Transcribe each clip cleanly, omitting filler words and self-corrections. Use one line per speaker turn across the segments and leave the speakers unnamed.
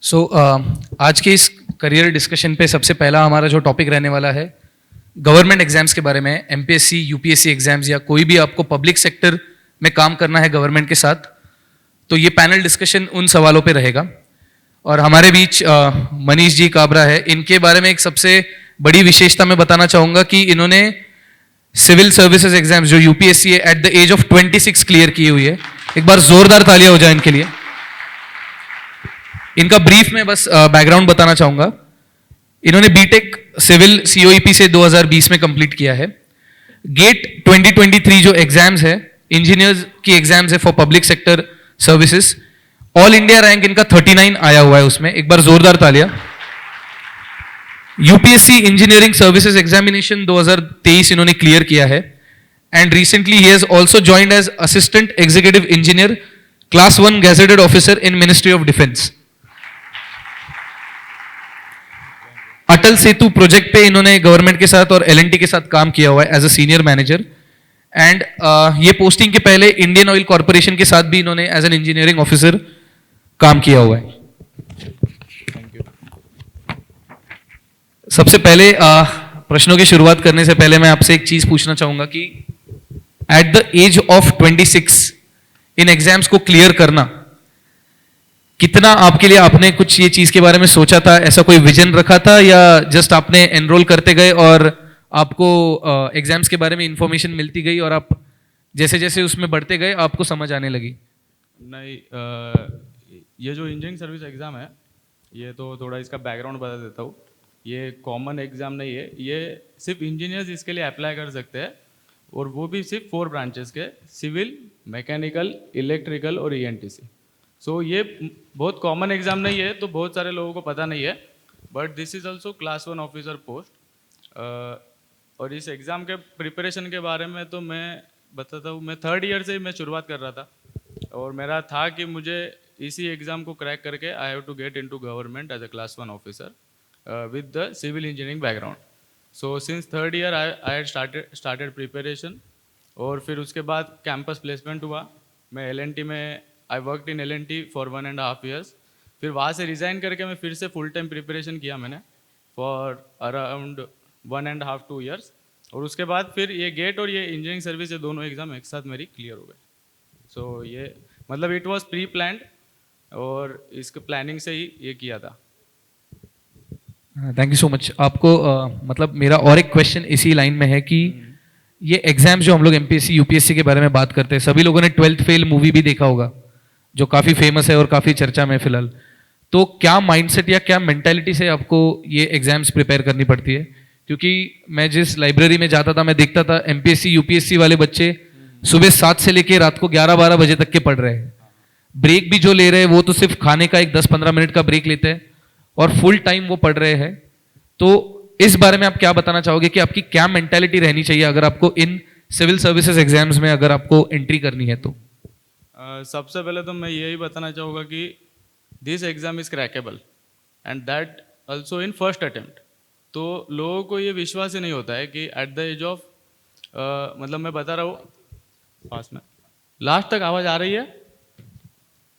आज के इस करियर डिस्कशन पे सबसे पहला हमारा जो टॉपिक रहने वाला है गवर्नमेंट एग्जाम्स के बारे में। एमपीएससी यूपीएससी एग्जाम्स या कोई भी आपको पब्लिक सेक्टर में काम करना है गवर्नमेंट के साथ, तो ये पैनल डिस्कशन उन सवालों पे रहेगा। और हमारे बीच मनीष जी काबरा है। इनके बारे में एक सबसे बड़ी विशेषता मैं बताना चाहूँगा कि इन्होंने सिविल सर्विसेज एग्जाम्स जो यूपीएससी है at the age of 26 clear की हुई है। एक बार जोरदार तालियां हो जाए इनके लिए। इनका ब्रीफ में बस बैकग्राउंड बताना चाहूंगा। इन्होंने बीटेक सिविल सीओईपी से 2020 में कंप्लीट किया है। गेट 2023 जो एग्जाम्स है इंजीनियर्स की एग्जाम्स है for public sector services, all India rank इनका 39 आया हुआ है उसमें। एक बार जोरदार तालियां। यूपीएससी इंजीनियरिंग सर्विसेज एग्जामिनेशन 2023 इन्होंने क्लियर किया है। एंड रिसेंटली ही has also joined as assistant executive engineer class 1 gazetted officer in ministry of defence. Atal Setu project पे इन्होंने गवर्नमेंट के साथ और एलएनटी के साथ काम किया हुआ है as a senior manager. And ये पोस्टिंग के पहले इंडियन ऑयल कॉर्पोरेशन के साथ भी इन्होंने एज एन इंजीनियरिंग ऑफिसर काम किया हुआ है। सबसे पहले प्रश्नों की शुरुआत करने से पहले मैं आपसे एक चीज पूछना चाहूंगा कि एट द एज ऑफ 26 इन एग्जाम्स को क्लियर करना कितना आपके लिए, आपने कुछ ये चीज के बारे में सोचा था, ऐसा कोई विजन रखा था, या जस्ट आपने एनरोल करते गए और आपको एग्जाम्स के बारे में इंफॉर्मेशन मिलती गई और आप जैसे जैसे उसमें बढ़ते गए आपको समझ आने लगी?
नहीं, ये जो इंजीनियरिंग सर्विस एग्ज़ाम है ये तो थोड़ा इसका बैकग्राउंड बता देता हूँ। ये कॉमन एग्ज़ाम नहीं है, ये सिर्फ इंजीनियर्स इसके लिए अप्लाई कर सकते हैं, और वो भी सिर्फ 4 ब्रांचेस के, सिविल, मैकेनिकल, इलेक्ट्रिकल और ईएनटीसी। सो ये बहुत कॉमन एग्ज़ाम नहीं है, तो बहुत सारे लोगों को पता नहीं है, but this is also class 1 officer post. और इस एग्ज़ाम के प्रिपरेशन के बारे में तो मैं बताता हूँ। मैं 3rd ईयर से मैं शुरुआत कर रहा था, और मेरा था कि मुझे इसी एग्ज़ाम को क्रैक करके I have to get into government as a class 1 officer with the civil engineering background. So since 3rd year I had started preparation, और फिर उसके बाद कैंपस प्लेसमेंट हुआ। मैं एलएनटी में I worked in L and T for 1.5 years। फिर वहाँ से रिज़ाइन करके मैं फिर से फुल टाइम प्रिपरेशन किया मैंने फॉर अराउंड 1.5-2 years। और उसके बाद फिर ये गेट और ये इंजीनियरिंग सर्विस, ये दोनों एग्ज़ाम एक साथ मेरी क्लियर हो गए। सो ये मतलब इट वाज प्री प्लान्ड, और इसके प्लानिंग से ही ये किया था।
Thank you so much. आपको मतलब मेरा और एक क्वेश्चन इसी लाइन में है कि ये एग्जाम्स जो हम लोग एमपीएससी यूपीएससी के बारे में बात करते हैं, सभी लोगों ने 12th फेल मूवी भी देखा होगा जो काफ़ी फेमस है और काफ़ी चर्चा में फिलहाल। तो क्या माइंडसेट या क्या मेंटालिटी से आपको ये एग्जाम्स प्रिपेयर करनी पड़ती है? क्योंकि मैं जिस लाइब्रेरी में जाता था मैं देखता था एमपीएससी यूपीएससी वाले बच्चे सुबह 7 से लेके रात को 11-12 बजे तक के पढ़ रहे हैं। ब्रेक भी जो ले रहे हैं वो तो सिर्फ खाने का एक 10-15 मिनट का ब्रेक लेते हैं, और फुल टाइम वो पढ़ रहे हैं। तो इस बारे में आप क्या बताना चाहोगे कि आपकी क्या मेंटालिटी रहनी चाहिए अगर आपको इन सिविल सर्विसेज एग्जाम्स में अगर आपको एंट्री करनी है तो?
सबसे पहले तो मैं यही बताना चाहूँगा कि this exam is crackable, and that also in first attempt. तो लोगों को ये विश्वास ही नहीं होता है कि एट द एज ऑफ मतलब मैं बता रहा हूँ पास में, लास्ट तक आवाज़ आ रही है?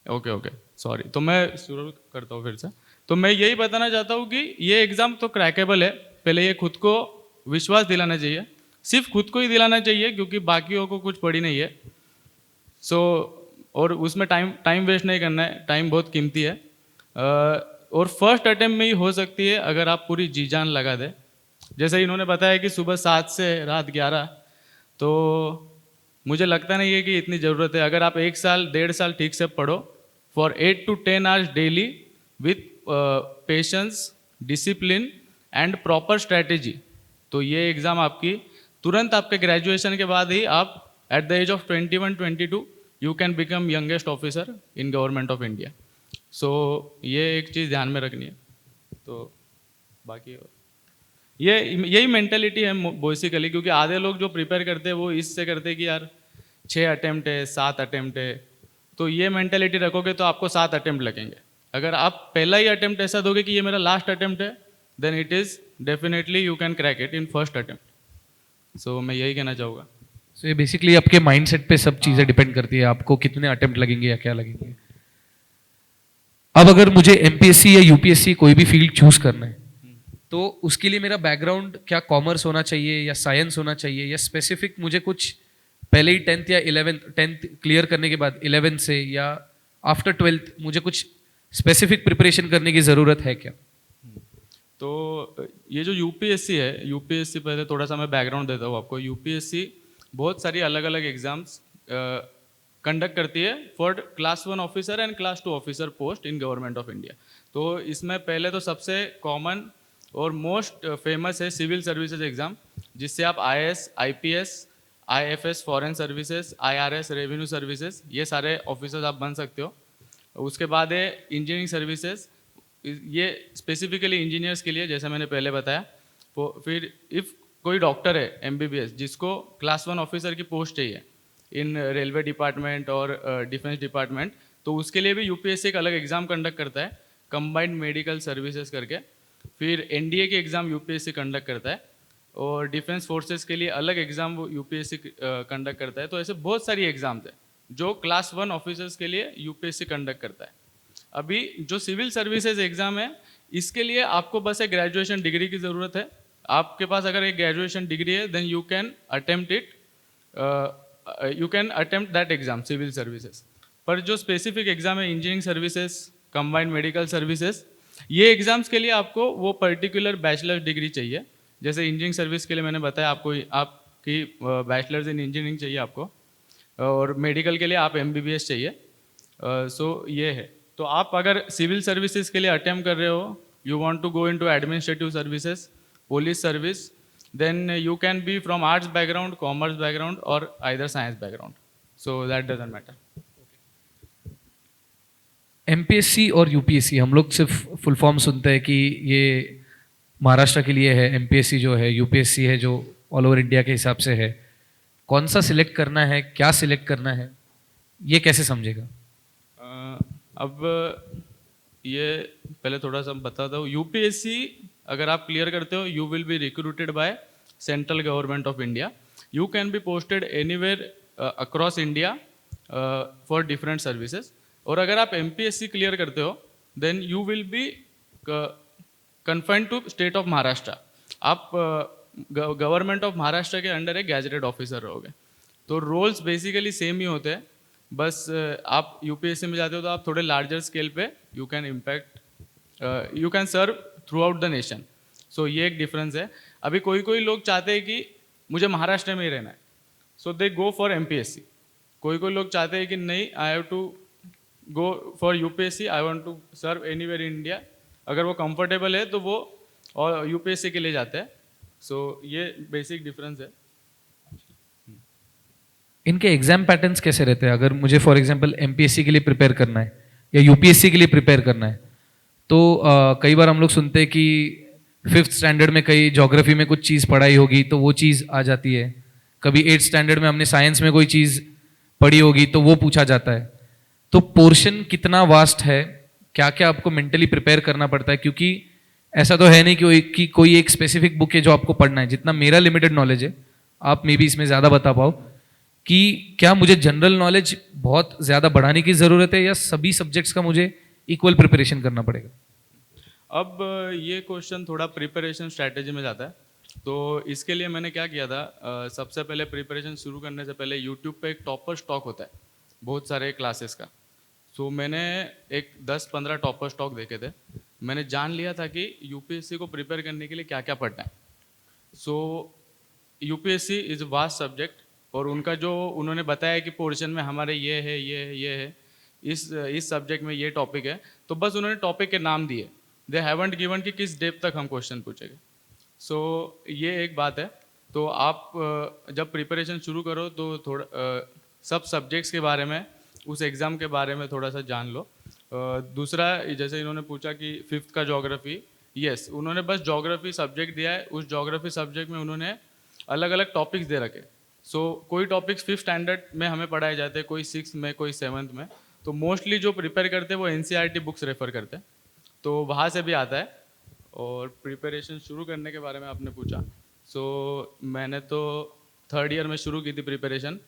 ओके सॉरी, तो मैं शुरू करता हूँ फिर से। तो मैं यही बताना चाहता हूँ कि ये एग्ज़ाम तो क्रैकेबल है। पहले ये खुद को विश्वास दिलाना चाहिए, सिर्फ खुद को ही दिलाना चाहिए, क्योंकि बाकियों को कुछ पड़ी नहीं है। सो और उसमें टाइम वेस्ट नहीं करना है, टाइम बहुत कीमती है। और फर्स्ट अटेम्प्ट में ही हो सकती है अगर आप पूरी जी जान लगा दें। जैसे इन्होंने बताया कि सुबह 7 से रात 11, तो मुझे लगता नहीं है कि इतनी ज़रूरत है। अगर आप 1 साल 1.5 साल ठीक से पढ़ो for 8 to 10 hours daily with patience, discipline and proper strategy, तो ये एग्ज़ाम आपकी तुरंत आपके ग्रेजुएशन के बाद ही आप at the age of 21-22 you can become youngest officer in government of India. So ये एक चीज़ ध्यान में रखनी है। तो बाकी यही मेंटेलिटी है बेसिकली, क्योंकि आधे लोग जो प्रिपेयर करते हैं वो इससे करते हैं कि यार 6 अटेम्प्ट है, 7 अटेम्प्ट है। तो ये मेंटेलिटी रखोगे तो आपको 7 अटेम्प्ट लगेंगे। अगर आप पहला ही अटेम्प्ट ऐसा दोगे कि ये मेरा लास्ट अटेम्प्ट है, then it is definitely you can crack it in first attempt. So मैं यही कहना चाहूँगा।
सो ये बेसिकली आपके माइंडसेट पे सब चीज़ें डिपेंड करती है, आपको कितने अटेम्प्ट लगेंगे या क्या लगेंगे। अब अगर मुझे एमपीएससी या यूपीएससी कोई भी फील्ड चूज करना है, तो उसके लिए मेरा बैकग्राउंड क्या कॉमर्स होना चाहिए या साइंस होना चाहिए, या स्पेसिफिक मुझे कुछ पहले ही 10th या 11th 10th क्लियर करने के बाद 11th से या आफ्टर 12th मुझे कुछ स्पेसिफिक प्रिपरेशन करने की ज़रूरत है क्या?
तो ये जो यूपीएससी है, यूपीएससी पहले थोड़ा सा मैं बैकग्राउंड देता हूँ आपको। यूपीएससी बहुत सारी अलग अलग एग्जाम्स कंडक्ट करती है for class 1 officer and class 2 officer post in government of India. तो इसमें पहले तो सबसे कॉमन और मोस्ट फेमस है सिविल सर्विसेज एग्ज़ाम, जिससे आप IAS, IPS, IFS, foreign services, IRS, revenue services, ये सारे ऑफिसर्स आप बन सकते हो। उसके बाद है इंजीनियरिंग सर्विसेज, ये स्पेसिफिकली इंजीनियर्स के लिए, जैसे मैंने पहले बताया। फिर इफ़ कोई डॉक्टर है एमबीबीएस जिसको क्लास 1 ऑफिसर की पोस्ट चाहिए इन रेलवे डिपार्टमेंट और डिफेंस डिपार्टमेंट, तो उसके लिए भी यूपीएससी एक अलग एग्ज़ाम कंडक्ट करता है, कंबाइंड मेडिकल सर्विसेज करके। फिर एनडीए की एग्ज़ाम यूपीएससी कंडक्ट करता है, और डिफेंस फोर्सेस के लिए अलग एग्ज़ाम वो यूपीएससी कंडक्ट करता है। तो ऐसे बहुत सारी एग्ज़ाम्स हैं जो क्लास 1 ऑफिसर्स के लिए यूपीएससी कंडक्ट करता है। अभी जो सिविल सर्विसेज एग्ज़ाम है, इसके लिए आपको बस एक ग्रेजुएशन डिग्री की ज़रूरत है। आपके पास अगर एक ग्रेजुएशन डिग्री है, then you can attempt it, you can attempt that exam civil services. पर जो स्पेसिफिक एग्ज़ाम है engineering services, combined medical services, ये एग्ज़ाम्स के लिए आपको वो पर्टिकुलर बैचलर डिग्री चाहिए। जैसे इंजीनियरिंग सर्विस के लिए मैंने बताया आपको, आपकी बैचलर्स इन इंजीनियरिंग चाहिए आपको, और मेडिकल के लिए आप एमबीबीएस चाहिए। सो ये है। तो आप अगर सिविल सर्विसेज के लिए अटेम्प्ट कर रहे हो, you want to go into administrative services, police service, then you can be from arts background, commerce background, or either science background. So that doesn't matter.
MPSC और यूपीएससी हम लोग सिर्फ full form सुनते हैं कि ये महाराष्ट्र के लिए है, एमपीएससी जो है, यूपीएससी है जो ऑल ओवर इंडिया के हिसाब से है। कौन सा सिलेक्ट करना है, क्या सिलेक्ट करना है, ये कैसे समझेगा?
अब ये पहले थोड़ा सा बताता हूँ। यूपीएससी अगर आप क्लियर करते हो, you will be recruited by central government of India. You can be posted anywhere across India for different services. और अगर आप एमपीएससी क्लियर करते हो, then you will be confined to state of Maharashtra. आप गवर्नमेंट ऑफ महाराष्ट्र के under एक gazetted officer रहोगे। तो रोल्स बेसिकली सेम ही होते हैं, बस आप यूपीएससी में जाते हो तो आप थोड़े लार्जर स्केल पे you can impact, you can serve throughout the nation. So ये एक डिफरेंस है। अभी कोई कोई लोग चाहते हैं कि मुझे महाराष्ट्र में ही रहना है, सो दे गो फॉर एमपीएससी। कोई कोई लोग चाहते हैं कि नहीं, I have to go for UPSC, I want to serve anywhere in India. अगर वो कंफर्टेबल है तो वो और यूपीएससी के लिए जाते हैं। सो ये बेसिक डिफरेंस है।
इनके एग्जाम पैटर्न्स कैसे रहते हैं? अगर मुझे फॉर एग्जांपल एमपीएससी के लिए प्रिपेयर करना है या यूपीएससी के लिए प्रिपेयर करना है, तो कई बार हम लोग सुनते हैं कि 5th स्टैंडर्ड में कई ज्योग्राफी में कुछ चीज़ पढ़ाई होगी तो वो चीज़ आ जाती है। कभी 8th स्टैंडर्ड में हमने साइंस में कोई चीज़ पढ़ी होगी तो वो पूछा जाता है। तो पोर्शन कितना वास्ट है, क्या क्या आपको मेंटली प्रिपेयर करना पड़ता है? क्योंकि ऐसा तो है नहीं कि कोई एक स्पेसिफिक बुक है जो आपको पढ़ना है। जितना मेरा लिमिटेड नॉलेज है, आप मे बी इसमें ज़्यादा बता पाओ, कि क्या मुझे जनरल नॉलेज बहुत ज़्यादा बढ़ाने की ज़रूरत है या सभी सब्जेक्ट्स का मुझे इक्वल प्रिपरेशन करना पड़ेगा?
अब ये क्वेश्चन थोड़ा प्रिपरेशन स्ट्रैटेजी में जाता है। तो इसके लिए मैंने क्या किया था, सबसे पहले प्रिपरेशन शुरू करने से पहले यूट्यूब पे एक टॉपर स्टॉक होता है बहुत सारे क्लासेस का। सो मैंने एक 10-15 टॉपर स्टॉक देखे थे। मैंने जान लिया था कि यूपीएससी को प्रिपेयर करने के लिए क्या क्या पढ़ना है। So UPSC is a vast subject, और उनका जो उन्होंने बताया कि पोर्शन में हमारे ये है, ये है, ये है, इस सब्जेक्ट में ये टॉपिक है, तो बस उन्होंने टॉपिक के नाम दिए। दे हैवंट गिवन कि किस डेप्थ तक हम क्वेश्चन पूछेंगे। सो ये एक बात है। तो आप जब प्रिपरेशन शुरू करो तो थोड़ा सब सब्जेक्ट्स के बारे में, उस एग्ज़ाम के बारे में थोड़ा सा जान लो। दूसरा, जैसे इन्होंने पूछा कि 5th का ज्योग्राफी, यस, उन्होंने बस ज्योग्राफी सब्जेक्ट दिया है। उस ज्योग्राफी सब्जेक्ट में उन्होंने अलग अलग टॉपिक्स दे रखे। सो कोई टॉपिक्स 5th स्टैंडर्ड में हमें पढ़ाए जाते हैं, कोई 6th में, कोई 7th में। तो मोस्टली जो प्रिपेयर करते हैं वो एनसीईआरटी बुक्स रेफर करते हैं, तो वहाँ से भी आता है। और प्रिपरेशन शुरू करने के बारे में आपने पूछा, सो मैंने तो 3rd ईयर में शुरू की थी प्रिपरेशन,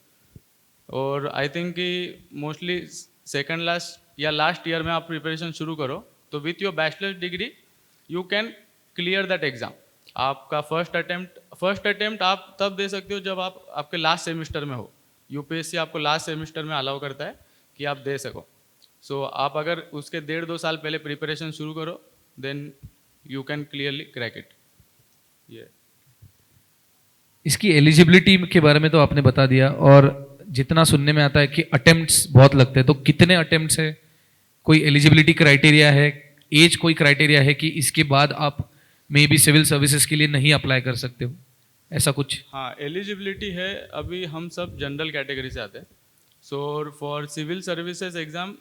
और आई थिंक कि मोस्टली सेकंड लास्ट या लास्ट ईयर में आप प्रिपरेशन शुरू करो, तो with your bachelors degree you can clear that exam. आपका फर्स्ट अटेम्प्ट आप तब दे सकते हो जब आप आपके लास्ट सेमिस्टर में हो। यूपीएससी आपको लास्ट सेमिस्टर में अलाउ करता है कि आप दे सको। सो आप अगर उसके 1.5-2 साल पहले प्रिपरेशन शुरू करो, then you can clearly crack it. ये
इसकी एलिजिबिलिटी के बारे में तो आपने बता दिया, और जितना सुनने में आता है कि अटेम्प्ट्स बहुत लगते हैं, तो कितने अटेम्प्ट्स है, कोई एलिजिबिलिटी क्राइटेरिया है, एज कोई क्राइटेरिया है कि इसके बाद आप मे बी सिविल सर्विसेज के लिए नहीं अप्लाई कर सकते हो, ऐसा कुछ?
हाँ, एलिजिबिलिटी है। अभी हम सब जनरल कैटेगरी से आते हैं। So for civil services exam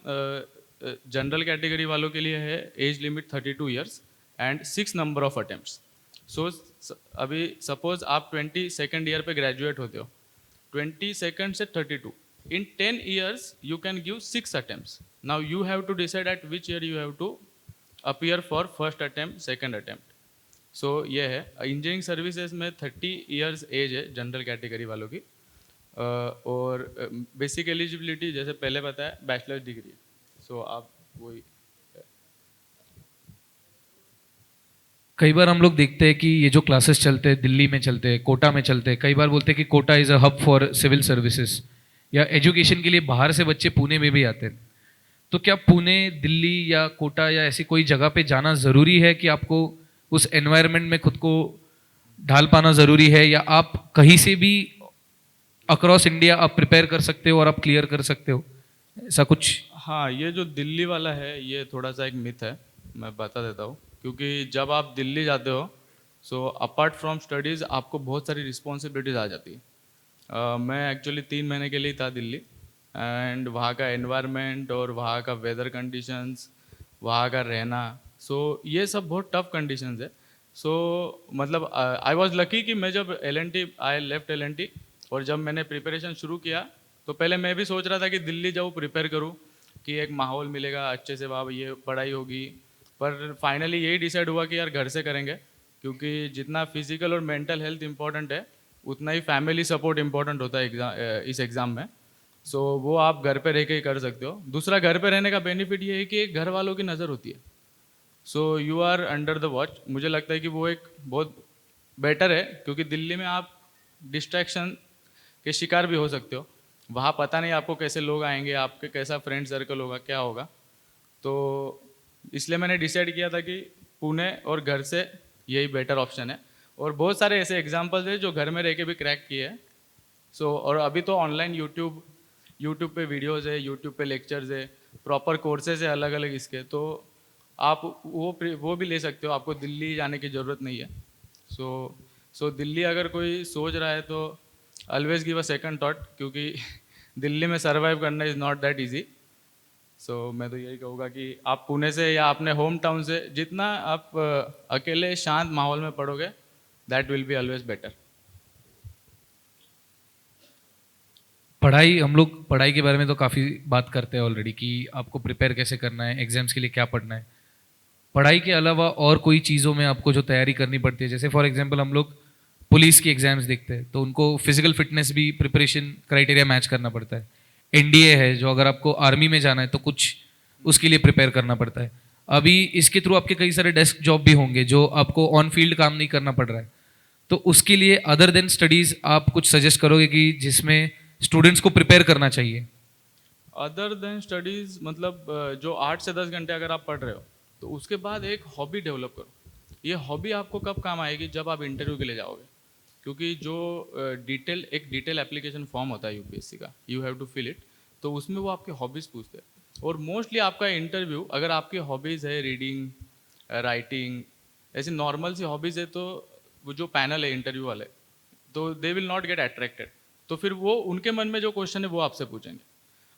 general category वालों के लिए है age limit 32 years and 6 number of attempts. So अभी सपोज आप 22nd ईयर पे ग्रेजुएट होते हो, 22nd से 32, in 10 years you can give 6 attempts. Now you have to decide at which year you have to appear for first attempt, second attempt. So ये है engineering services में 30 years age है general category वालों की। और basic eligibility जैसे पहले बताया बैचलर्स डिग्री। सो आप वही
कई बार हम लोग देखते हैं कि ये जो क्लासेस चलते हैं दिल्ली में चलते हैं, कोटा में चलते हैं, कई बार बोलते हैं कि Kota is a hub for civil services, या एजुकेशन के लिए बाहर से बच्चे पुणे में भी आते हैं। तो क्या पुणे, दिल्ली या कोटा या ऐसी कोई जगह पे जाना ज़रूरी है कि आपको उस एनवायरनमेंट में खुद को ढाल पाना ज़रूरी है, या आप कहीं से भी अक्रॉस इंडिया आप प्रिपेयर कर सकते हो और आप क्लियर कर सकते हो, ऐसा कुछ?
हाँ, ये जो दिल्ली वाला है ये थोड़ा सा एक मिथ है, मैं बता देता हूँ। क्योंकि जब आप दिल्ली जाते हो, सो अपार्ट फ्रॉम स्टडीज़ आपको बहुत सारी रिस्पॉन्सिबिलिटीज़ आ जाती है। मैं एक्चुअली 3 महीने के लिए था दिल्ली, एंड वहाँ का एनवायरनमेंट और वहाँ का वेदर कंडीशंस, वहाँ का रहना, सो ये सब बहुत टफ कंडीशंस है। सो मतलब आई वाज लकी कि मैं जब आई लेफ्ट एल और जब मैंने प्रिपरेशन शुरू किया, तो पहले मैं भी सोच रहा था कि दिल्ली जाऊँ प्रिपेयर करूँ कि एक माहौल मिलेगा अच्छे से, वहाँ ये पढ़ाई होगी। पर फाइनली यही डिसाइड हुआ कि यार घर से करेंगे, क्योंकि जितना फिजिकल और मेंटल हेल्थ इंपॉर्टेंट है, उतना ही फैमिली सपोर्ट इंपॉर्टेंट होता है इस एग्ज़ाम में। सो वो आप घर पे रह के ही कर सकते हो। दूसरा, घर पे रहने का बेनिफिट ये है कि घर वालों की नज़र होती है। So you are under the watch. मुझे लगता है कि वो एक बहुत बेटर है, क्योंकि दिल्ली में आप डिस्ट्रैक्शन के शिकार भी हो सकते हो। वहाँ पता नहीं आपको कैसे लोग आएंगे, आपके कैसा फ्रेंड सर्कल होगा, क्या होगा। तो इसलिए मैंने डिसाइड किया था कि पुणे और घर से यही बेटर ऑप्शन है। और बहुत सारे ऐसे एग्जाम्पल्स हैं जो घर में रह के भी क्रैक किए हैं। सो और अभी तो ऑनलाइन यूट्यूब पे वीडियोज़ है, यूट्यूब पे लेक्चर्स है, प्रॉपर कोर्सेज है अलग अलग इसके। तो आप वो भी ले सकते हो, आपको दिल्ली जाने की ज़रूरत नहीं है। सो दिल्ली अगर कोई सोच रहा है तो always give a second thought, क्योंकि दिल्ली में सर्वाइव करना इज़ नॉट दैट इजी। सो मैं तो यही कहूँगा कि आप पुणे से या अपने होम टाउन से जितना आप अकेले शांत माहौल में पढ़ोगे, that will be always better.
पढ़ाई, हम लोग पढ़ाई के बारे में तो काफ़ी बात करते हैं ऑलरेडी कि आपको प्रिपेयर कैसे करना है, एग्जाम्स के लिए क्या पढ़ना है। पढ़ाई के अलावा और कोई चीज़ों में आपको जो तैयारी करनी पड़ती है, जैसे फॉर एग्जांपल हम लोग पुलिस की एग्जाम्स देखते हैं तो उनको फिजिकल फिटनेस भी प्रिपरेशन क्राइटेरिया मैच करना पड़ता है। एनडीए है जो अगर आपको आर्मी में जाना है तो कुछ उसके लिए प्रिपेयर करना पड़ता है। अभी इसके थ्रू आपके कई सारे डेस्क जॉब भी होंगे जो आपको ऑन फील्ड काम नहीं करना पड़ रहा है, तो उसके लिए अदर देन स्टडीज आप कुछ सजेस्ट करोगे कि जिसमें स्टूडेंट्स को प्रिपेयर करना चाहिए?
अदर देन स्टडीज़ मतलब जो 8 से 10 घंटे अगर आप पढ़ रहे हो, तो उसके बाद एक हॉबी डेवलप करो। ये हॉबी आपको कब काम आएगी? जब आप इंटरव्यू के लिए जाओगे। क्योंकि जो एक डिटेल एप्लीकेशन फॉर्म होता है यूपीएससी का, you have to fill it, तो उसमें वो आपके हॉबीज़ पूछते हैं। और मोस्टली आपका इंटरव्यू, अगर आपकी हॉबीज़ है रीडिंग, राइटिंग, ऐसी नॉर्मल सी हॉबीज़ है, तो वो जो पैनल है इंटरव्यू वाले, तो they will not get attracted. तो फिर वो उनके मन में जो क्वेश्चन है वो आपसे पूछेंगे।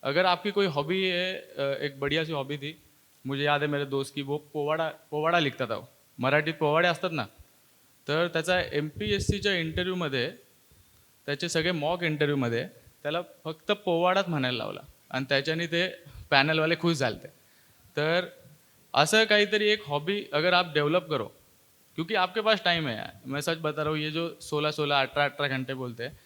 अगर आपकी कोई हॉबी है, एक बढ़िया सी हॉबी थी, मुझे याद है मेरे दोस्त की, वो पोवाडा लिखता था। वो मराठीत पोवाडे असतात ना, तर त्याचा MPSCच्या इंटरव्ह्यूमध्ये, त्याचे सगळे मॉक इंटरव्ह्यूमध्ये त्याला फक्त पोवाडाच म्हणायला लावला, आणि त्याच्याने ते पॅनलवाले खुश झाले. तर असं काहीतरी एक हॉबी अगर आप डेवलप करो, क्योंकि आपके पास टाइम है यार, मैं सच बता रहा हूँ, ये जो 16-16, 18-18 घंटे बोलते हैं,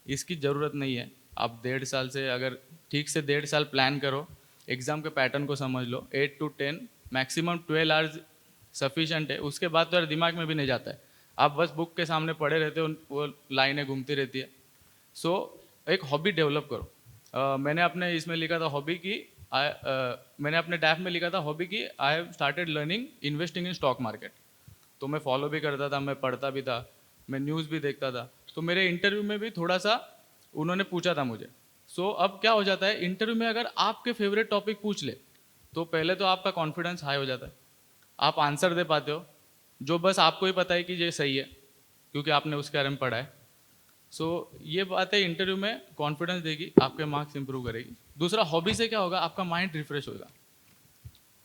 इसकी ज़रूरत नहीं है। आप 1.5 साल से, अगर ठीक से 1.5 साल प्लान करो, एग्ज़ाम के पैटर्न को समझ लो, 8 to 10 मैक्सिमम 12 आवर्स सफिशेंट है। उसके बाद तो यार दिमाग में भी नहीं जाता है, आप बस बुक के सामने पढ़े रहते हो, वो लाइनें घूमती रहती है। सो एक हॉबी डेवलप करो। मैंने अपने इसमें लिखा था हॉबी की, मैंने अपने डैफ में लिखा था हॉबी की I have started learning investing in stock market. तो मैं फॉलो भी करता था, मैं पढ़ता भी था, मैं न्यूज़ भी देखता था। तो मेरे इंटरव्यू में भी थोड़ा सा उन्होंने पूछा था मुझे। सो अब क्या हो जाता है, इंटरव्यू में अगर आपके फेवरेट टॉपिक पूछ ले तो पहले तो आपका कॉन्फिडेंस हाई हो जाता है, आप आंसर दे पाते हो जो बस आपको ही पता है कि ये सही है क्योंकि आपने उसके बारे में पढ़ा है। सो ये बात है, इंटरव्यू में कॉन्फिडेंस देगी, आपके मार्क्स इंप्रूव करेगी। दूसरा, हॉबी से क्या होगा, आपका माइंड रिफ्रेश होगा।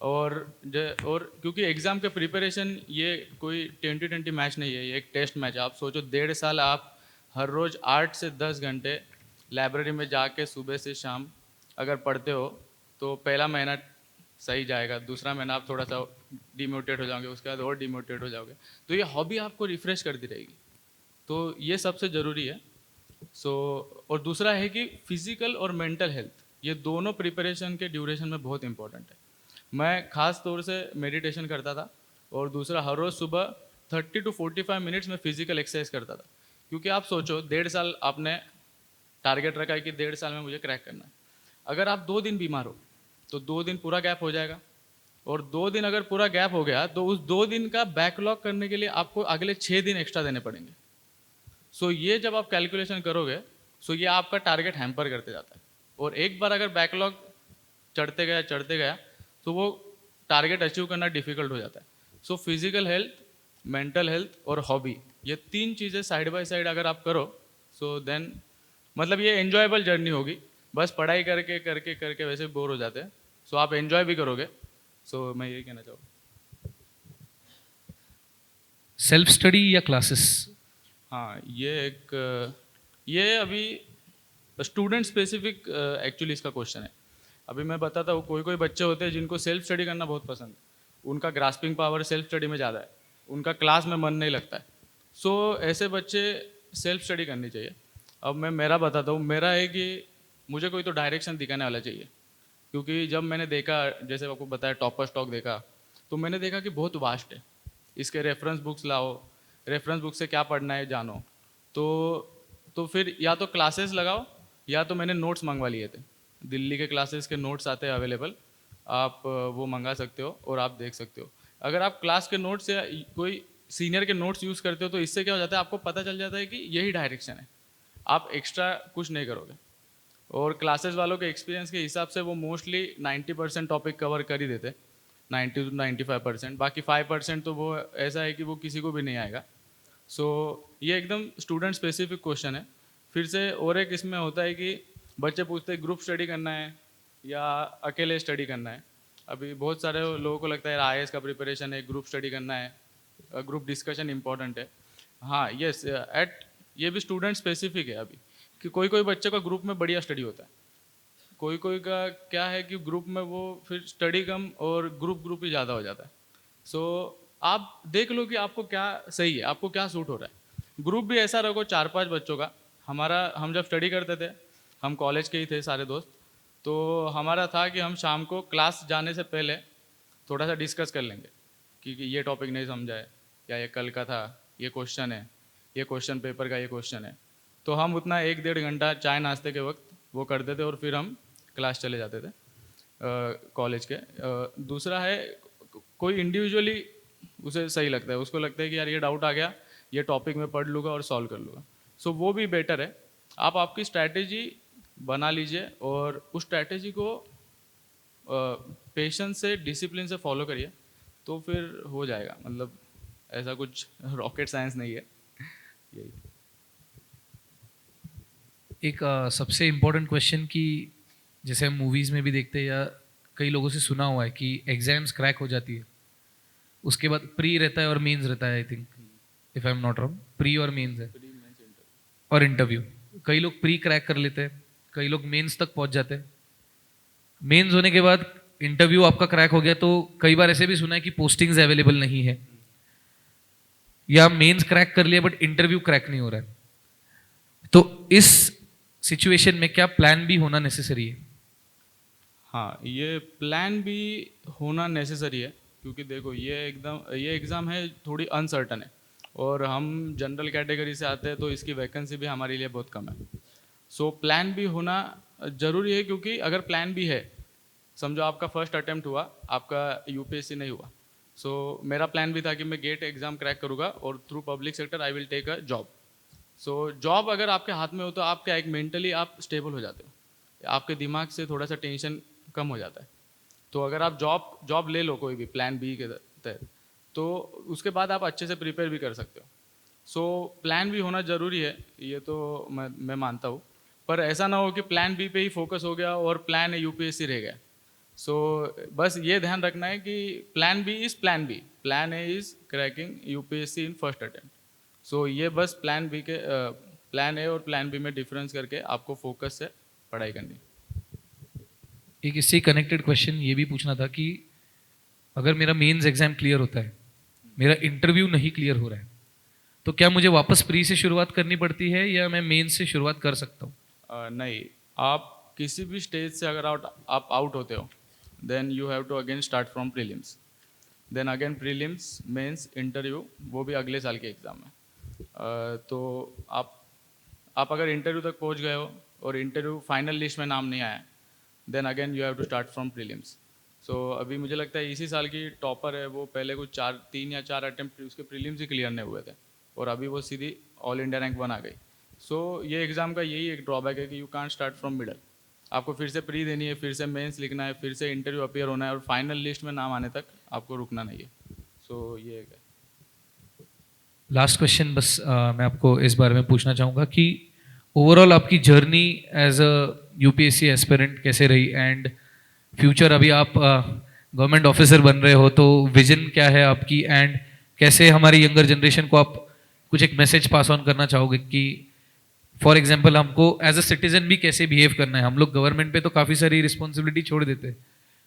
और क्योंकि एग्ज़ाम के प्रिपरेशन ये कोई 20-20 मैच नहीं है, ये एक टेस्ट मैच है। आप सोचो 1.5 साल आप हर रोज़ 8 से 10 घंटे लाइब्रेरी में जाके सुबह से शाम अगर पढ़ते हो तो पहला महीना सही जाएगा, दूसरा महीना आप थोड़ा सा डिमोटिवेट हो जाओगे, उसके बाद और डिमोटिवेट हो जाओगे। तो ये हॉबी आपको रिफ्रेश करती रहेगी, तो ये सबसे ज़रूरी है। और दूसरा है कि फिजिकल और मेंटल हेल्थ, ये दोनों प्रिपरेशन के ड्यूरेशन में बहुत इंपॉर्टेंट है। मैं ख़ास तौर से मेडिटेशन करता था, और दूसरा हर रोज़ सुबह 30 to 45 मिनट्स में फिजिकल एक्सरसाइज करता था। क्योंकि आप सोचो 1.5 साल आपने टारगेट रखा है कि 1.5 साल में मुझे क्रैक करना है। अगर आप 2 दिन बीमार हो तो 2 दिन पूरा गैप हो जाएगा, और 2 दिन अगर पूरा गैप हो गया तो उस 2 दिन का बैकलॉग करने के लिए आपको अगले 6 दिन एक्स्ट्रा देने पड़ेंगे। ये जब आप कैलकुलेशन करोगे, ये आपका टारगेट हैम्पर करते जाता है। और एक बार अगर बैकलॉग चढ़ते गया तो वो टारगेट अचीव करना डिफिकल्ट हो जाता है। फिजिकल हेल्थ, मेंटल हेल्थ और हॉबी, ये 3 चीज़ें साइड बाय साइड अगर आप करो देन मतलब ये एन्जॉयबल जर्नी होगी। बस पढ़ाई करके करके करके वैसे बोर हो जाते हैं, आप एन्जॉय भी करोगे। मैं यही कहना चाहूँगा।
सेल्फ स्टडी या क्लासेस?
हाँ, ये अभी स्टूडेंट स्पेसिफिक एक्चुअली इसका क्वेश्चन है। अभी मैं बताता हूँ, कोई बच्चे होते हैं जिनको सेल्फ स्टडी करना बहुत पसंद है, उनका ग्रास्पिंग पावर सेल्फ स्टडी में ज़्यादा है, उनका क्लास में मन नहीं लगता है। ऐसे बच्चे सेल्फ स्टडी करनी चाहिए। अब मैं मेरा बताता हूँ, मेरा है कि मुझे कोई तो डायरेक्शन दिखाने वाला चाहिए। क्योंकि जब मैंने देखा, जैसे आपको बताया टॉपर स्टॉक देखा, तो मैंने देखा कि बहुत वास्ट है, इसके रेफरेंस बुक्स लाओ, रेफरेंस बुक से क्या पढ़ना है जानो। तो फिर या तो क्लासेस लगाओ, या तो मैंने नोट्स मंगवा लिए थे, दिल्ली के क्लासेस के नोट्स आते हैं अवेलेबल, आप वो मंगा सकते हो और आप देख सकते हो। अगर आप क्लास के नोट्स या कोई सीनियर के नोट्स यूज़ करते हो तो इससे क्या हो जाता है, आपको पता चल जाता है कि यही डायरेक्शन है, आप एक्स्ट्रा कुछ नहीं करोगे। और क्लासेस वालों के एक्सपीरियंस के हिसाब से वो मोस्टली 90% टॉपिक कवर कर ही देते, 90 to 95%। बाकी 5% तो वो ऐसा है कि वो किसी को भी नहीं आएगा। ये एकदम स्टूडेंट स्पेसिफिक क्वेश्चन है। फिर से और एक इसमें होता है कि बच्चे पूछते हैं ग्रुप स्टडी करना है या अकेले स्टडी करना है। अभी बहुत सारे लोगों को लगता है IAS का प्रिपरेशन है, ग्रुप स्टडी करना है, ग्रुप डिस्कशन इंपॉर्टेंट है। हाँ, यस, ये भी स्टूडेंट स्पेसिफिक है अभी, कि कोई बच्चे का ग्रुप में बढ़िया स्टडी होता है, कोई का क्या है कि ग्रुप में वो फिर स्टडी कम और ग्रुप ही ज़्यादा हो जाता है। आप देख लो कि आपको क्या सही है, आपको क्या सूट हो रहा है। ग्रुप भी ऐसा रखो 4-5 बच्चों का। हम जब स्टडी करते थे, हम कॉलेज के ही थे सारे दोस्त, तो हमारा था कि हम शाम को क्लास जाने से पहले थोड़ा सा डिस्कस कर लेंगे कि ये टॉपिक नहीं समझा है, या ये कल का था, ये क्वेश्चन है, ये क्वेश्चन पेपर का ये क्वेश्चन है। तो हम उतना 1-1.5 घंटा चाय नाश्ते के वक्त वो करते थे और फिर हम क्लास चले जाते थे कॉलेज के। दूसरा है, कोई इंडिविजुअली उसे सही लगता है, उसको लगता है कि यार ये डाउट आ गया, ये टॉपिक में पढ़ लूँगा और सॉल्व कर लूँगा। वो भी बेटर है। आप आपकी स्ट्रैटेजी बना लीजिए और उस स्ट्रैटेजी को पेशेंस से, डिसिप्लिन से फॉलो करिए, तो फिर हो जाएगा। मतलब ऐसा कुछ रॉकेट साइंस नहीं है। यही
एक सबसे इम्पोर्टेंट क्वेश्चन कि जैसे हम मूवीज़ में भी देखते हैं या कई लोगों से सुना हुआ है कि एग्जाम्स क्रैक हो जाती है, उसके बाद प्री रहता है और मेंस रहता है। I think if I am not wrong, pre और मेंस है और इंटरव्यू। कई लोग प्री क्रैक कर लेते हैं, कई लोग मेंस तक पहुंच जाते हैं। मेंस होने के बाद इंटरव्यू आपका क्रैक हो गया, तो कई बार ऐसे भी सुना है कि पोस्टिंग्स अवेलेबल नहीं है, या मेंस क्रैक कर लिया बट इंटरव्यू क्रैक नहीं हो रहा है। तो इस सिचुएशन में क्या प्लान भी होना नेसेसरी है?
हाँ, ये प्लान भी होना नेसेसरी है, क्योंकि देखो ये एग्ज़ाम है थोड़ी अनसर्टन है, और हम जनरल कैटेगरी से आते हैं तो इसकी वैकेंसी भी हमारे लिए बहुत कम है। सो प्लान भी होना ज़रूरी है, क्योंकि अगर प्लान भी है, समझो आपका फर्स्ट अटेम्प्ट हुआ, आपका यूपीएससी नहीं हुआ, सो मेरा प्लान भी था कि मैं गेट एग्ज़ाम क्रैक करूँगा और through public sector I will take a job. So job अगर आपके हाथ में हो तो आप क्या, एक मेंटली आप स्टेबल हो जाते हो, आपके दिमाग से थोड़ा सा टेंशन कम हो जाता है। तो अगर आप जॉब जॉब ले लो कोई भी प्लान बी के तहत, तो उसके बाद आप अच्छे से प्रिपेयर भी कर सकते हो। सो प्लान भी होना ज़रूरी है, ये तो मैं मानता हूँ। पर ऐसा ना हो कि प्लान बी पे ही फोकस हो गया और प्लान यूपीएससी रह गया। सो बस ये ध्यान रखना है कि plan B is plan B, plan A is cracking UPSC in first attempt. So ये बस प्लान बी के प्लान ए और प्लान बी में डिफरेंस करके आपको फोकस से पढ़ाई करनी है।
एक इससे कनेक्टेड क्वेश्चन ये भी पूछना था कि अगर मेरा मेंस एग्जाम क्लियर होता है, मेरा इंटरव्यू नहीं क्लियर हो रहा है, तो क्या मुझे वापस प्री से शुरुआत करनी पड़ती है या मैं मेंस से शुरुआत कर सकता हूँ?
नहीं, आप किसी भी स्टेज से अगर आप आउट होते हो, then you have to again start from prelims, then again prelims, mains, interview, वो भी अगले साल के एग्ज़ाम में। तो आप अगर इंटरव्यू तक पहुंच गए हो और इंटरव्यू फाइनल लिस्ट में नाम नहीं आया, then again you have to start from prelims. So अभी मुझे लगता है इसी साल की टॉपर है वो, पहले कुछ 3 या 4 अटेम्प्ट उसके प्रीलिम्स ही क्लियर नहीं हुए थे, और अभी वो सीधी ऑल इंडिया रैंक 1 आ गई। सो ये एग्ज़ाम का यही एक ड्रॉबैक है कि you can't start from middle. आपको फिर से प्री देनी है, फिर से मेंस लिखना है, फिर से इंटरव्यू अपीयर होना है, और फाइनल लिस्ट में नाम आने तक आपको रुकना नहीं है। सो ये एक है।
लास्ट क्वेश्चन बस मैं आपको इस बारे में पूछना चाहूँगा कि ओवरऑल आपकी journey as a UPSC aspirant कैसे रही, एंड फ्यूचर अभी आप गवर्नमेंट ऑफिसर बन रहे हो, तो विजन क्या है आपकी, एंड कैसे हमारी यंगर जनरेशन को आप कुछ एक मैसेज पास ऑन करना चाहोगे कि फॉर एग्जाम्पल हमको एज अ सिटीजन भी कैसे बिहेव करना है? हम लोग गवर्नमेंट पे तो काफ़ी सारी रिस्पॉन्सिबिलिटी छोड़ देते हैं,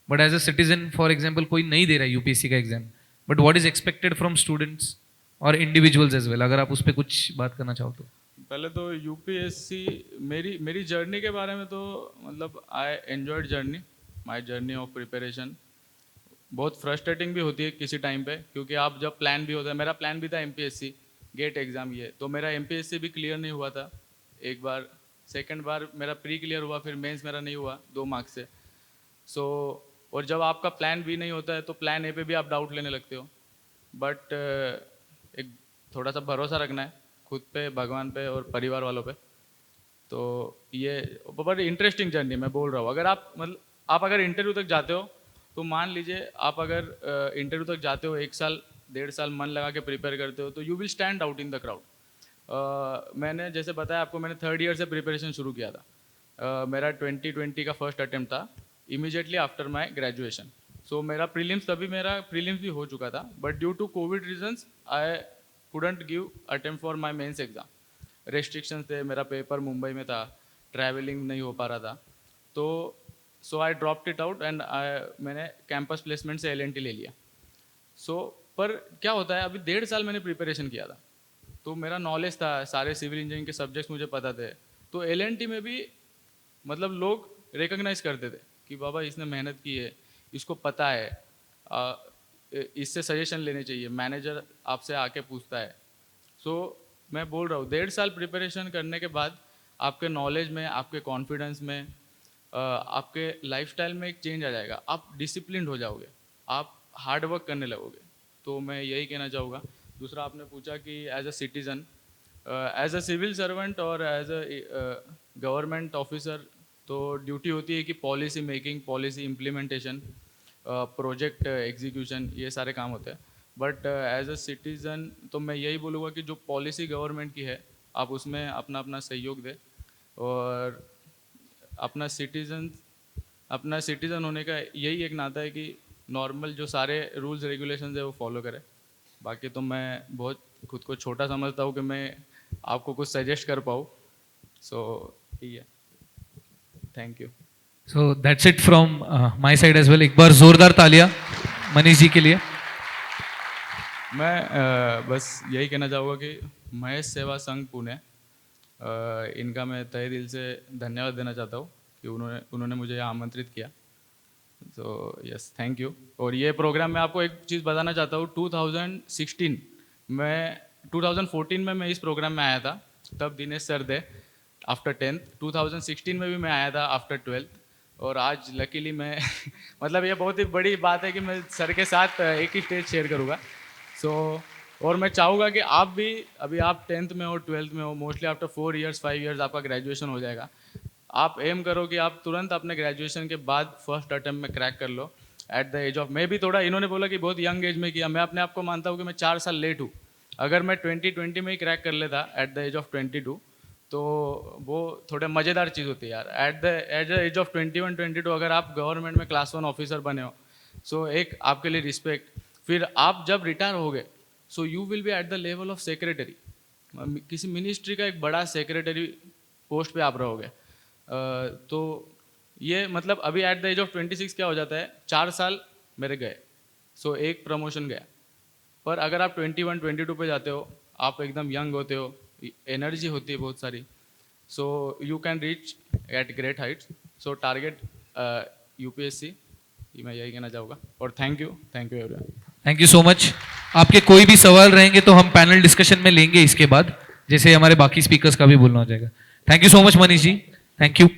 but as a citizen for example कोई नहीं दे रहा है यूपीएससी का exam, but what is expected from students और इंडिविजुअल्स एज वेल, अगर आप उस पर कुछ बात करना चाहो तो।
पहले तो यूपीएससी, मेरी जर्नी के बारे में तो मतलब I enjoyed journey, my journey of preparation. बहुत फ्रस्ट्रेटिंग भी होती है किसी टाइम पे, क्योंकि आप जब प्लान भी होता है, मेरा प्लान भी था एमपीएससी गेट एग्ज़ाम, ये तो मेरा एमपीएससी भी क्लियर नहीं हुआ था एक बार, सेकंड बार मेरा प्री क्लियर हुआ, फिर मेंस मेरा नहीं हुआ 2 मार्क्स से। सो और जब आपका प्लान बी नहीं होता है तो प्लान ए पे भी आप डाउट लेने लगते हो। बट एक थोड़ा सा भरोसा रखना है खुद पे, भगवान पे और परिवार वालों पे। तो ये बड़ी इंटरेस्टिंग जर्नी मैं बोल रहा हूँ। अगर आप मतलब आप अगर इंटरव्यू तक जाते हो, तो मान लीजिए आप अगर इंटरव्यू तक जाते हो, 1 साल 1.5 साल मन लगा के प्रिपेयर करते हो, तो you will stand out in the crowd. मैंने जैसे बताया आपको, मैंने 3rd ईयर से प्रिपरेशन शुरू किया था। मेरा 2020 का फर्स्ट अटेम्प्ट था, immediately after my graduation. So मेरा प्रीलिम्स भी हो चुका था, but due to COVID reasons I couldn't give attempt for my mains exam. Restrictions थे, मेरा पेपर मुंबई में था, ट्रैवलिंग नहीं हो पा रहा था, तो so I dropped it out and मैंने कैंपस प्लेसमेंट से एलएनटी ले लिया। सो पर क्या होता है, अभी 1.5 साल मैंने प्रिपरेशन किया था, तो मेरा नॉलेज था, सारे सिविल इंजीनियरिंग के सब्जेक्ट्स मुझे पता थे, तो एलएनटी में भी मतलब लोग रिकॉग्नाइज करते थे कि बाबा इसने मेहनत की है, इसको पता है, आ, इससे सजेशन लेने चाहिए, मैनेजर आपसे आके पूछता है। सो मैं बोल रहा हूँ 1.5 साल प्रिपरेशन करने के बाद आपके नॉलेज में, आपके कॉन्फिडेंस में, आपके लाइफस्टाइल में एक चेंज आ जाएगा, आप डिसिप्लिन्ड हो जाओगे, आप हार्ड वर्क करने लगोगे। तो मैं यही कहना चाहूँगा। दूसरा आपने पूछा कि as a citizen, as a civil servant और एज अ गवर्नमेंट ऑफिसर, तो ड्यूटी होती है कि policy making, policy implementation, project execution, ये सारे काम होते हैं। बट एज अ सिटीज़न तो मैं यही बोलूँगा कि जो पॉलिसी गवर्नमेंट की है, आप उसमें अपना अपना सहयोग दें, और अपना सिटीज़न अपना सिटीज़न होने का यही एक नाता है कि नॉर्मल जो सारे रूल्स रेगुलेशंस है वो फॉलो करें। बाकी तो मैं बहुत खुद को छोटा समझता हूँ कि मैं आपको कुछ सजेस्ट कर पाऊँ। सो यही है। Thank you.
So that's it from my side as well. एक बार जोरदार तालियां मनीष जी के लिए।
मैं बस यही कहना चाहूँगा कि महेश सेवा संघ पुणे, इनका मैं तहे दिल से धन्यवाद देना चाहता हूँ कि उन्होंने उन्होंने मुझे यहाँ आमंत्रित किया। So yes, thank you. और ये प्रोग्राम मैं आपको एक चीज़ बताना चाहता हूँ, 2016 में 2014 में मैं इस प्रोग्राम में आया था, तब दिनेश सर थे आफ्टर 10th। 2016 में भी मैं आया था आफ्टर 12th। और आज लकीली मैं मतलब ये बहुत ही बड़ी बात है कि मैं सर के साथ एक ही स्टेज शेयर करूँगा। सो और मैं चाहूँगा कि आप भी, अभी आप 10th में हो 12th में हो, मोस्टली आफ्टर 4 इयर्स 5 इयर्स आपका ग्रेजुएशन हो जाएगा। आप एम करो कि आप तुरंत अपने ग्रेजुएशन के बाद फर्स्ट अटेम्प्ट में क्रैक कर लो एट द एज ऑफ, मैं भी थोड़ा, इन्होंने बोला कि बहुत यंग एज में किया, मैं अपने आप को मानता हूँ कि मैं 4 साल लेट हूँ। अगर मैं 2020 में ही क्रैक कर लेता एट द एज ऑफ 22, तो वो थोड़े मज़ेदार चीज़ होती है यार। एट द एज ऑफ 21 22 अगर आप गवर्नमेंट में क्लास 1 ऑफिसर बने हो, सो एक आपके लिए रिस्पेक्ट। फिर आप जब रिटायर हो गए, so you will B at the level of secretary, किसी मिनिस्ट्री का एक बड़ा सेक्रेटरी पोस्ट पे आप रहोगे। तो ये मतलब अभी एट द एज ऑफ 26 क्या हो जाता है, 4 साल मेरे गए, सो एक प्रमोशन गया। पर अगर आप 21 22 पे जाते हो, आप एकदम यंग होते हो, एनर्जी होती है बहुत सारी, so you can reach at great Heights. So target UPSC, मैं यही कहना चाहूँगा। और thank you everyone.
Thank you so much. आपके कोई भी सवाल रहेंगे तो हम पैनल डिस्कशन में लेंगे इसके बाद, जैसे हमारे बाकी स्पीकर्स का भी बोलना हो जाएगा। Thank you so much Manish ji, thank you.